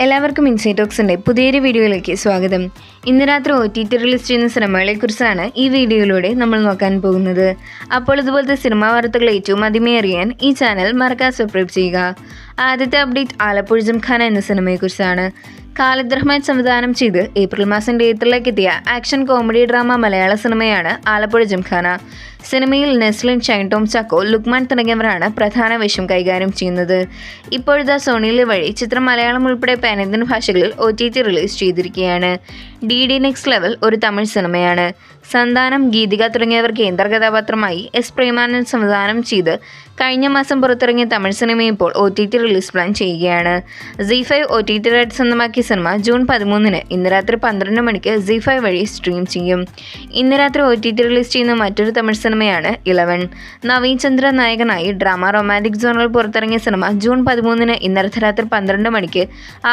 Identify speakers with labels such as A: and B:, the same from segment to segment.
A: എല്ലാവർക്കും ഇൻസൈറ്റ് ടോക്സിൻ്റെ പുതിയൊരു വീഡിയോയിലേക്ക് സ്വാഗതം. ഇന്ന് രാത്രി OTT റിലീസ് ചെയ്യുന്ന സിനിമകളെക്കുറിച്ചാണ് ഈ വീഡിയോയിലൂടെ നമ്മൾ നോക്കാൻ പോകുന്നത്. അപ്പോൾ ഇതുപോലത്തെ സിനിമാ വാർത്തകൾ ഏറ്റവും ആദ്യമേ അറിയാൻ ഈ ചാനൽ മറക്കാതെ സബ്സ്ക്രൈബ് ചെയ്യുക. ആദ്യത്തെ അപ്ഡേറ്റ് ആലപ്പുഴ ജിംഖാന എന്ന സിനിമയെക്കുറിച്ചാണ്. ഖാലിദ് റഹ്മാൻ സംവിധാനം ചെയ്ത് ഏപ്രിൽ മാസം തിയേറ്ററിലേക്ക് എത്തിയ ആക്ഷൻ കോമഡി ഡ്രാമ മലയാള സിനിമയാണ് ആലപ്പുഴ ജിംഖാന. സിനിമയിൽ നെസ്ലിൻ, ഷൈൻ ടോം ചാക്കോ, ലുക്മാൻ തുടങ്ങിയവരാണ് പ്രധാന വേഷം കൈകാര്യം ചെയ്യുന്നത്. ഇപ്പോഴത്തെ സോണിയിലെ വഴി ചിത്രം മലയാളം ഉൾപ്പെടെ പാനിന്ത്യൻ ഭാഷകളിൽ OTT റിലീസ് ചെയ്തിരിക്കുകയാണ്. DD നെക്സ്റ്റ് ലെവൽ ഒരു തമിഴ് സിനിമയാണ്. സന്താനം, ഗീതിക തുടങ്ങിയവർ കേന്ദ്ര കഥാപാത്രമായി എസ് പ്രേമാനന്ദ് സംവിധാനം ചെയ്ത് കഴിഞ്ഞ മാസം പുറത്തിറങ്ങിയ തമിഴ് സിനിമ ഇപ്പോൾ OTT റിലീസ് പ്ലാൻ ചെയ്യുകയാണ്. ZEE5 OTT റൈറ്റ്സ് സ്വന്തമാക്കിയ സിനിമ ജൂൺ 13 ഇന്ന് രാത്രി 12 മണിക്ക് ZEE5 വഴി സ്ട്രീം ചെയ്യും. ഇന്ന് രാത്രി OTT റിലീസ് ചെയ്യുന്ന മറ്റൊരു തമിഴ് സിനിമയാണ് 11. നവീൻ ചന്ദ്ര നായകനായി ഡ്രാമ റൊമാൻറ്റിക് ജോണറിൽ പുറത്തിറങ്ങിയ സിനിമ ജൂൺ 13 ഇന്ന് അർദ്ധരാത്രി 12 മണിക്ക്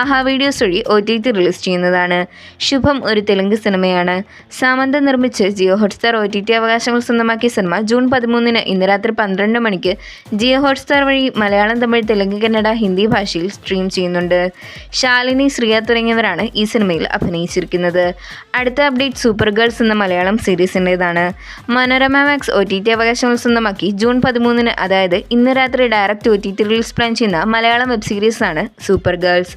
A: ആഹാ വീഡിയോസ് വഴി OTT റിലീസ് ചെയ്യുന്നതാണ്. ശുഭം ഒരു തെലുങ്ക് സിനിമയാണ്. സാമന്ത നിർമ്മിച്ച് ജിയോ ഹോട്ട്സ്റ്റാർ OTT അവകാശങ്ങൾ സ്വന്തമാക്കിയ സിനിമ ജൂൺ 13 ഇന്ന് രാത്രി 12 മണിക്ക് ജിയോ ഹോട്ട്സ്റ്റാർ വഴി മലയാളം, തമിഴ്, തെലുങ്ക്, കന്നഡ, ഹിന്ദി ഭാഷയിൽ സ്ട്രീം ചെയ്യുന്നുണ്ട്. ശാലിനി, ശ്രിയ തുടങ്ങിയവരാണ് ഈ സിനിമയിൽ അഭിനയിച്ചിരിക്കുന്നത്. അടുത്ത അപ്ഡേറ്റ് സൂപ്പർ ഗേൾസ് എന്ന മലയാളം സീരീസിൻ്റെതാണ്. മനോരമ മാക്സ് OTT അവകാശങ്ങൾ സ്വന്തമാക്കി ജൂൺ 13 അതായത് ഇന്ന് രാത്രി ഡയറക്റ്റ് OTT റിലീസ് പ്ലാൻ ചെയ്യുന്ന മലയാളം വെബ് സീരീസാണ് സൂപ്പർ ഗേൾസ്.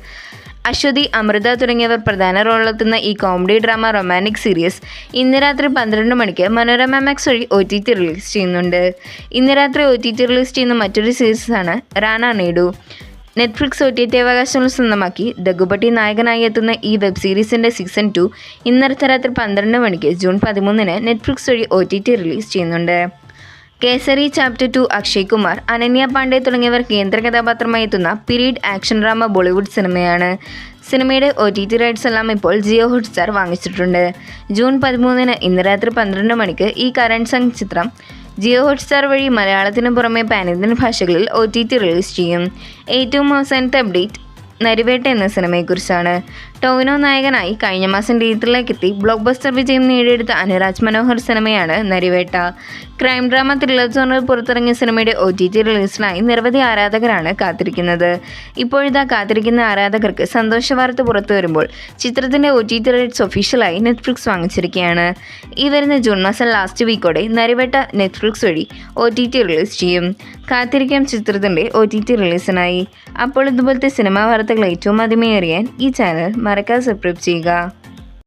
A: അശ്വതി, അമൃത തുടങ്ങിയവർ പ്രധാന റോളിലെത്തുന്ന ഈ കോമഡി ഡ്രാമ റൊമാൻറ്റിക് സീരീസ് ഇന്ന് രാത്രി 12 മണിക്ക് മനോരമ മാക്സ് വഴി OTT റിലീസ് ചെയ്യുന്നുണ്ട്. ഇന്ന് രാത്രി OTT റിലീസ് ചെയ്യുന്ന മറ്റൊരു സീരീസാണ് റാണ നേഡു. നെറ്റ്ഫ്ലിക്സ് OTT അവകാശങ്ങൾ സ്വന്തമാക്കി ദഗുപട്ടി നായകനായി എത്തുന്ന ഈ വെബ് സീരീസിൻ്റെ സീസൺ 2 ഇന്ന് അർദ്ധരാത്രി 12 മണിക്ക് ജൂൺ 13 നെറ്റ്ഫ്ലിക്സ് വഴി OTT റിലീസ് ചെയ്യുന്നുണ്ട്. കേസരി ചാപ്റ്റർ 2 അക്ഷയ് കുമാർ, അനന്യ പാണ്ഡെ തുടങ്ങിയവർ കേന്ദ്ര കഥാപാത്രമായി എത്തുന്ന പീരീഡ് ആക്ഷൻ ഡ്രാമ ബോളിവുഡ് സിനിമയാണ്. സിനിമയുടെ OTT റൈറ്റ്സ് എല്ലാം ഇപ്പോൾ ജിയോ ഹോട്ട്സ്റ്റാർ വാങ്ങിച്ചിട്ടുണ്ട്. ജൂൺ 13 ഇന്ന് രാത്രി 12 മണിക്ക് ഈ കരണ്ട് സംഗ് ചിത്രം ജിയോ ഹോട്ട്സ്റ്റാർ വഴി മലയാളത്തിന് പുറമെ പാനിന്ത്യൻ ഭാഷകളിൽ OTT റിലീസ് ചെയ്യും. ഏറ്റവും അവസാനത്തെ അപ്ഡേറ്റ് നരിവേട്ട എന്ന സിനിമയെക്കുറിച്ചാണ്. ടോവിനോ നായകനായി കഴിഞ്ഞ മാസം തിയേറ്ററിലേക്ക് എത്തി ബ്ലോക്ക് ബസ്റ്റർ വിജയം നേടിയെടുത്ത അനുരാജ് മനോഹർ സിനിമയാണ് നരിവേട്ട. ക്രൈം ഡ്രാമ ത്രില്ലർ ജോണറിൽ പുറത്തിറങ്ങിയ സിനിമയുടെ OTT റിലീസിനായി നിരവധി ആരാധകരാണ് കാത്തിരിക്കുന്നത്. ഇപ്പോഴിതാ കാത്തിരിക്കുന്ന ആരാധകർക്ക് സന്തോഷ വാർത്ത പുറത്തു വരുമ്പോൾ ചിത്രത്തിൻ്റെ OTT റൈറ്റ്സ് ഒഫീഷ്യലായി നെറ്റ്ഫ്ലിക്സ് വാങ്ങിച്ചിരിക്കുകയാണ്. ഈ വരുന്ന ജൂൺ മാസം ലാസ്റ്റ് വീക്കോടെ നരിവേട്ട നെറ്റ്ഫ്ലിക്സ് വഴി OTT റിലീസ് ചെയ്യും. കാത്തിരിക്കാം ചിത്രത്തിൻ്റെ OTT റിലീസിനായി. അപ്പോൾ ഇതുപോലത്തെ സിനിമാ വാർത്തകൾ ഏറ്റവും ആദ്യമേ അറിയാൻ ഈ ചാനൽ മറക്കാതെ സബ്സ്ക്രൈബ് ചെയ്യുക.